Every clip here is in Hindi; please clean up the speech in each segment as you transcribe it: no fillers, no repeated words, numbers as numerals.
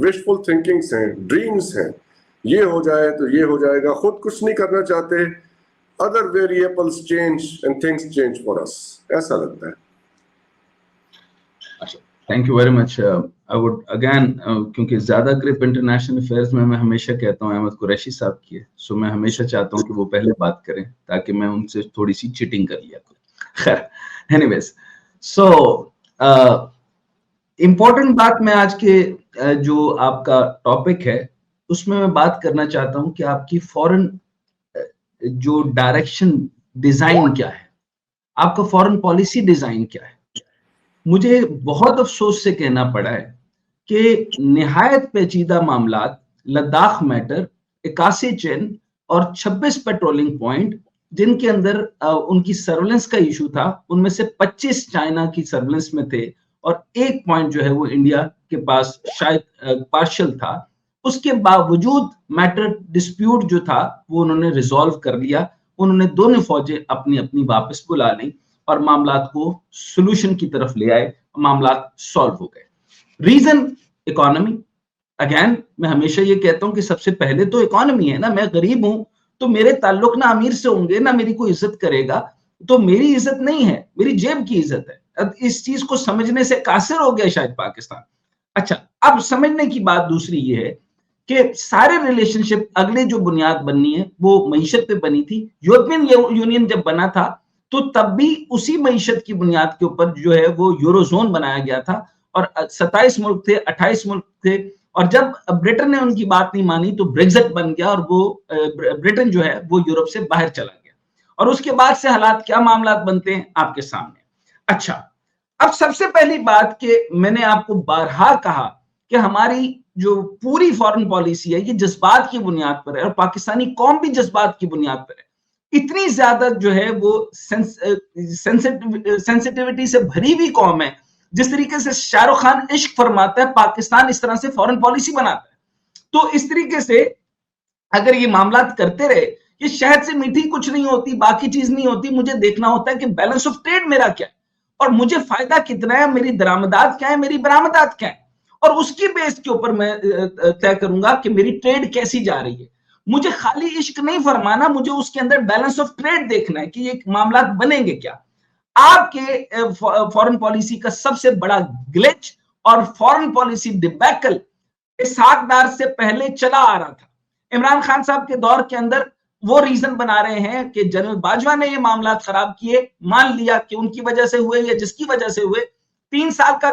विशफुल थिंकिंग्स हैं, ड्रीम्स हैं, ये हो जाए तो ये हो जाएगा, खुद कुछ नहीं करना चाहते, other variables change and things change for us, ऐसा लगता है। अच्छा, thank you very much. I would again, क्योंकि ज्यादा ग्रिप इंटरनेशनल अफेयर्स में मैं हमेशा कहता हूँ अहमद कुरैशी साहब की है, सो मैं हमेशा चाहता हूँ कि वो पहले बात करें ताकि मैं उनसे थोड़ी सी चिटिंग कर लिया करूं। खैर, एनीवेज, सो इम्पोर्टेंट बात मैं आज के जो आपका टॉपिक है उसमें मैं बात करना चाहता हूं कि आपकी फॉरेन जो डायरेक्शन डिजाइन क्या है, आपका फॉरेन पॉलिसी डिजाइन क्या है। मुझे बहुत अफसोस से कहना पड़ा है कि निहायत पेचीदा मामलात, लद्दाख मैटर, 81 चेन और 26 पेट्रोलिंग पॉइंट जिनके अंदर उनकी सर्वेलेंस का इशू था, उनमें से 25 चाइना की सर्वेलेंस में थे और एक पॉइंट जो है वो इंडिया के पास शायद पार्शियल था। उसके बावजूद मैटर डिस्प्यूट जो था वो उन्होंने रिजॉल्व कर लिया, उन्होंने दोनों फौजें अपनी अपनी वापस बुला ली और मामलात को सॉल्यूशन की तरफ ले आए, मामलात सॉल्व हो गए। Reason economy. अगेन मैं हमेशा ये कहता हूं कि सबसे पहले तो इकोनॉमी है ना, मैं गरीब हूं तो मेरे ताल्लुक ना अमीर से होंगे ना मेरी कोई इज्जत करेगा, तो मेरी इज्जत नहीं है, मेरी जेब की इज्जत है। अब इस चीज को समझने से कासिर हो गया शायद पाकिस्तान। अच्छा, अब समझने की बात दूसरी ये है कि सारे रिलेशनशिप अगले जो बुनियाद बननी है वो मईशत पे बनी थी। यूरोपियन यूनियन जब बना था तो तब भी उसी मईशत की बुनियाद के ऊपर जो है वो यूरोजोन बनाया गया था और 27 मुल्क थे, 28 मुल्क थे, और जब ब्रिटेन ने उनकी बात नहीं मानी तो ब्रेक्जिट बन गया और वो ब्रिटेन जो है वो यूरोप से बाहर चला गया। और उसके बाद से हालात क्या मामलात बनते हैं आपके सामने। अच्छा, अब सबसे पहली बात कि मैंने आपको बारहा कहा कि हमारी जो पूरी फॉरेन पॉलिसी है ये जज्बात की बुनियाद पर है और पाकिस्तानी कौम भी जज्बात की बुनियाद पर है। इतनी ज्यादा जो है वो सेंसिटिविटी से भरी हुई कौम है। जिस तरीके से शाहरुख खान इश्क फरमाता है, पाकिस्तान इस तरह से फॉरेन पॉलिसी बनाता है। तो इस तरीके से अगर ये मामलात करते रहे, ये शहद से मीठी कुछ नहीं होती, बाकी चीज नहीं होती। मुझे देखना होता है कि बैलेंस ऑफ ट्रेड मेरा क्या है और मुझे फायदा कितना है, मेरी दरामदात क्या है, मेरी बरामदात क्या है, और उसकी बेस के ऊपर मैं तय करूंगा कि मेरी ट्रेड कैसी जा रही है। मुझे खाली इश्क नहीं फरमाना, मुझे उसके अंदर बैलेंस ऑफ ट्रेड देखना है कि ये मामला बनेंगे क्या। आपके फॉरेन पॉलिसी का सबसे बड़ा ग्लिच और फॉरेन पॉलिसी डिबैकल इशआक डार से पहले चला आ रहा था। इमरान खान साहब के दौर के अंदर वो रीजन बना रहे हैं कि जनरल बाजवा ने ये मामला खराब किए, मान लिया कि उनकी वजह से हुए या जिसकी वजह से हुए। 3 साल का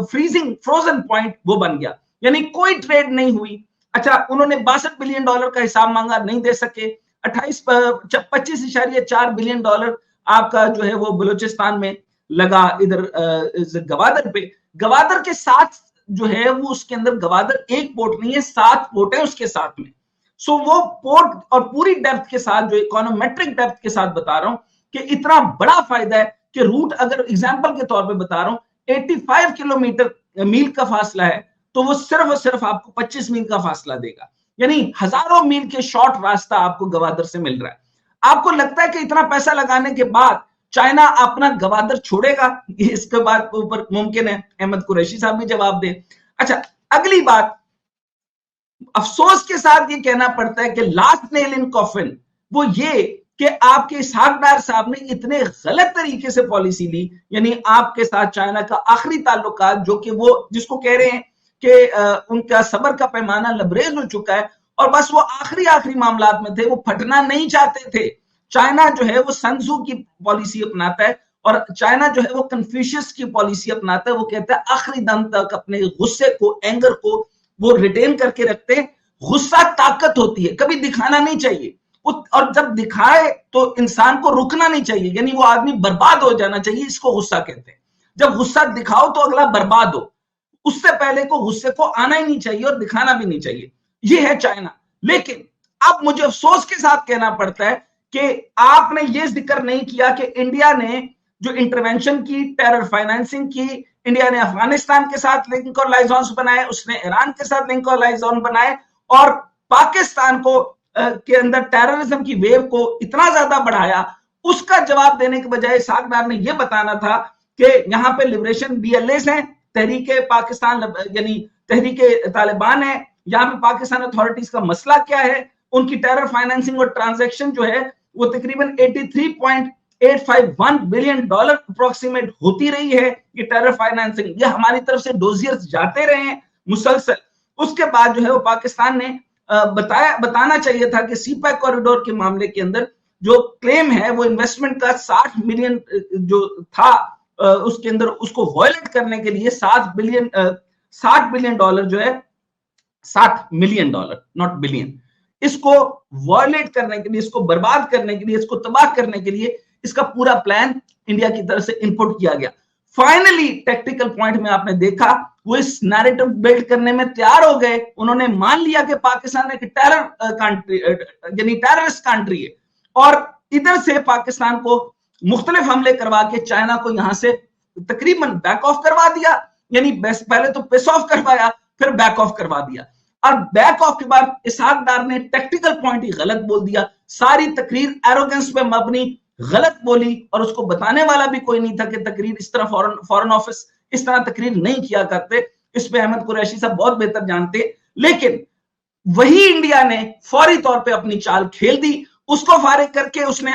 फ्रोजन पॉइंट वो बन गया, यानी कोई ट्रेड नहीं हुई। अच्छा, उन्होंने $62 बिलियन का हिसाब मांगा, नहीं दे सके। 25.4 बिलियन डॉलर आपका जो है वो बलूचिस्तान में लगा, इधर गवादर पे। गवादर के साथ जो है वो उसके अंदर गवादर एक पोर्ट नहीं है, 7 पोर्ट है उसके साथ में। सो वो पोर्ट और पूरी डेप्थ के साथ, जो इकोनोमेट्रिक डेप्थ के साथ बता रहा हूं कि इतना बड़ा फायदा है कि रूट, अगर एग्जांपल के तौर पे बता रहा हूं, 85 किलोमीटर मील का फासला है तो वो सिर्फ और सिर्फ आपको 25 मील का फासला देगा, यानी हजारों मील के शॉर्ट रास्ता आपको गवादर से मिल रहा है। आपको लगता है कि इतना पैसा लगाने के बाद चाइना अपना गवादर छोड़ेगा? इसके बाद ऊपर मुमकिन है अहमद कुरैशी साहब भी जवाब दे। अच्छा, अगली बात, अफसोस के साथ ये कहना पड़ता है कि लास्ट नेल इन कॉफिन वो ये कि आपके इशआक डार साहब ने इतने गलत तरीके से पॉलिसी ली, यानी आपके साथ चाइना का आखिरी ताल्लुकात, जो कि वो जिसको कह रहे हैं कि उनका सब्र का पैमाना लबरेज हो चुका है और बस वो आखिरी मामलात में थे, वो फटना नहीं चाहते थे। चाइना जो है वो सनजू की पॉलिसी अपनाता है और चाइना जो है वो कन्फ्यूशियस की पॉलिसी अपनाता है। वो कहता है आखिरी दम तक अपने गुस्से को, एंगर को वो रिटेन करके रखते हैं। गुस्सा ताकत होती है, कभी दिखाना नहीं चाहिए, और जब दिखाए तो इंसान को रुकना नहीं चाहिए, यानी वो आदमी बर्बाद हो जाना चाहिए, इसको गुस्सा कहते हैं। जब गुस्सा दिखाओ तो अगला बर्बाद हो, उससे पहले को गुस्से को आना ही नहीं चाहिए और दिखाना भी नहीं चाहिए। ये है चाइना। लेकिन अब मुझे अफसोस के साथ कहना पड़ता है कि आपने ये जिक्र नहीं किया कि इंडिया ने जो इंटरवेंशन की, टेरर फाइनेंसिंग की, इंडिया ने अफगानिस्तान के साथ लिंक और लाइजॉन्स बनाए, उसने ईरान के साथ लिंक और लाइजॉन बनाए और पाकिस्तान को के अंदर टेररिज्म की वेव को इतना ज्यादा बढ़ाया। उसका जवाब देने के बजाय इशआक डार ने यह बताना था कि यहाँ पे लिबरेशन BLAs हैं, तहरीके पाकिस्तान यानी तहरीके तालिबान है, यहाँ पे पाकिस्तान अथॉरिटीज का मसला क्या है, उनकी टेरर फाइनेंसिंग और ट्रांजैक्शन जो है वो तकरीबन 83.851 बिलियन डॉलर अप्रोक्सीमेट होती रही है। ये टेरर फाइनेंसिंग, ये हमारी तरफ से डोजियर्स जाते रहे हैं मुसलसल। उसके बाद जो है वो पाकिस्तान ने बताना चाहिए था कि सीपैक कॉरिडोर के मामले के अंदर जो क्लेम है वो इन्वेस्टमेंट का 60 मिलियन जो था उसके अंदर उसको वॉयलेट करने के लिए 60 बिलियन डॉलर जो है, 60 मिलियन डॉलर नॉट बिलियन, इसको वॉयलेट करने के लिए, इसको बर्बाद करने के लिए, इसको तबाह करने के लिए इसका पूरा प्लान इंडिया की तरफ से इनपुट किया गया। फाइनली टेक्टिकल पॉइंट में आपने देखा वो इस नैरेटिव बिल्ड करने में तैयार हो गए। उन्होंने मान लिया कि पाकिस्तान एक टेरर कंट्री यानी टेररिस्ट कंट्री है और इधर से पाकिस्तान को मुख्तलिफ हमले करवा के चाइना को यहां से तकरीबन बैक ऑफ करवा दिया, यानी पहले तो पिस ऑफ करवाया फिर बैक ऑफ करवा दिया। और बैक ऑफ के बाद इसहाक डार ने टेक्टिकल पॉइंट ही गलत बोल दिया, सारी तकरीर एरोगेंस पे मबनी गलत बोली और उसको बताने वाला भी कोई नहीं था कि तकरीर इस तरह फॉरेन ऑफिस इस तरह तकरीर नहीं किया करते। इस पे अहमद कुरैशी साहब बहुत बेहतर जानते, लेकिन वही इंडिया ने फौरी तौर पे अपनी चाल खेल दी। उसको फारिग करके उसने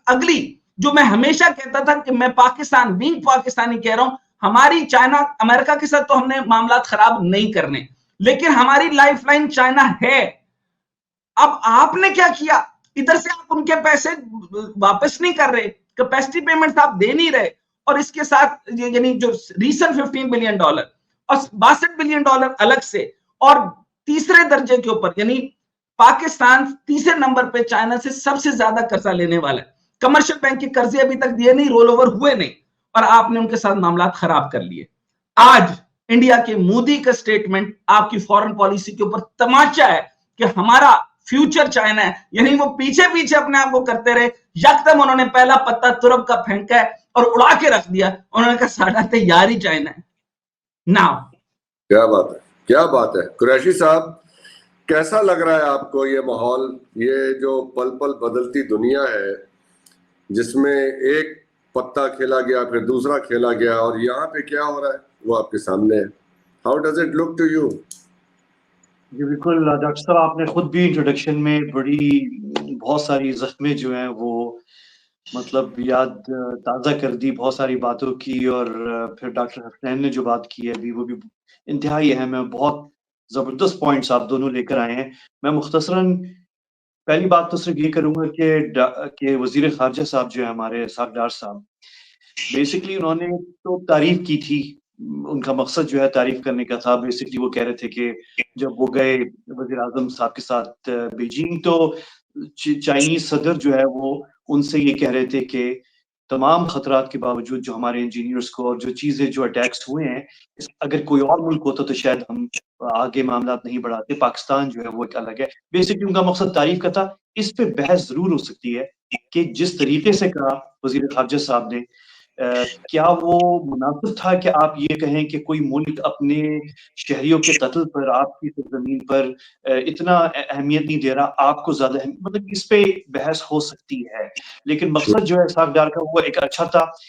अगली, जो मैं हमेशा कहता था कि मैं पाकिस्तान बीइंग पाकिस्तानी कह रहा हूं, हमारी चाइना अमेरिका के साथ तो हमने मामला खराब नहीं करने, लेकिन हमारी लाइफलाइन चाइना है। अब आपने क्या किया, इधर से आप उनके पैसे वापस नहीं कर रहे, कैपेसिटी पेमेंट्स आप दे नहीं रहे, और इसके साथ यानी जो रीसेंट 15 बिलियन डॉलर और 62 बिलियन डॉलर अलग से, और तीसरे दर्जे के ऊपर यानी पाकिस्तान तीसरे नंबर पे चाइना से सबसे ज्यादा कर्जा लेने वाला है। कमर्शियल बैंक के कर्जे अभी तक दिए नहीं, रोल ओवर हुए नहीं, और आपने उनके साथ मामला खराब कर लिए। आज इंडिया के मोदी का स्टेटमेंट आपकी फॉरेन पॉलिसी के ऊपर तमाचा है कि हमारा फ्यूचर चाइना है, यानी वो पीछे पीछे अपने आप को करते रहे। यकदम उन्होंने पहला पत्ता तुरब का फेंका है और उड़ा के रख दिया, उन्होंने कहा साडा तैयार ही चाइना है। नाउ क्या बात है, क्या बात है। कुरैशी साहब, कैसा लग रहा है आपको ये माहौल, ये जो पल पल बदलती दुनिया है जिसमें एक पत्ता खेला गया फिर दूसरा खेला गया, और यहाँ पे क्या हो रहा है वो आपके सामने है। How does it look to you? जी बिल्कुल डॉक्टर साहब, आपने खुद भी इंट्रोडक्शन में बहुत सारी जख्में जो हैं वो मतलब याद ताज़ा कर दी, बहुत सारी बातों की, और फिर डॉक्टर हसनैन ने जो बात की है अभी वो भी इंतहाई अहम है। बहुत ज़बरदस्त पॉइंट्स आप दोनों लेकर आए हैं। मैं मुख्तसरन पहली बात तो सिर्फ ये करूँगा कि वज़ीर ख़ारजा साहब जो है हमारे इशक़ डार साहब, बेसिकली उन्होंने तो तारीफ़ की थी, उनका मकसद जो है तारीफ़ करने का था। बेसिकली वो कह रहे थे कि जब वो गए वज़ीर-ए-आज़म साहब के साथ बीजिंग, तो चाइनीज़ सदर जो है वो उनसे ये कह रहे थे कि तमाम खतरात के बावजूद जो हमारे इंजीनियर्स को और जो चीज़ें जो अटैक्स हुए हैं, अगर कोई और मुल्क होता तो शायद हम आगे मामला नहीं बढ़ाते, पाकिस्तान जो है वो एक अलग है। बेसिकली उनका मकसद तारीफ़ का था। इस पे बहस ज़रूर हो सकती है कि जिस तरीके से कहा वज़ीर ख़ारजा साहब ने, क्या वो मुनासिब था कि आप ये कहें कि कोई मुल्क अपने शहरियों के कत्ल पर आपकी ज़मीन पर इतना अहमियत नहीं दे रहा, आपको ज़्यादा मतलब इस पे बहस हो सकती है। लेकिन मकसद जो है इशक़ डार का वो एक अच्छा था।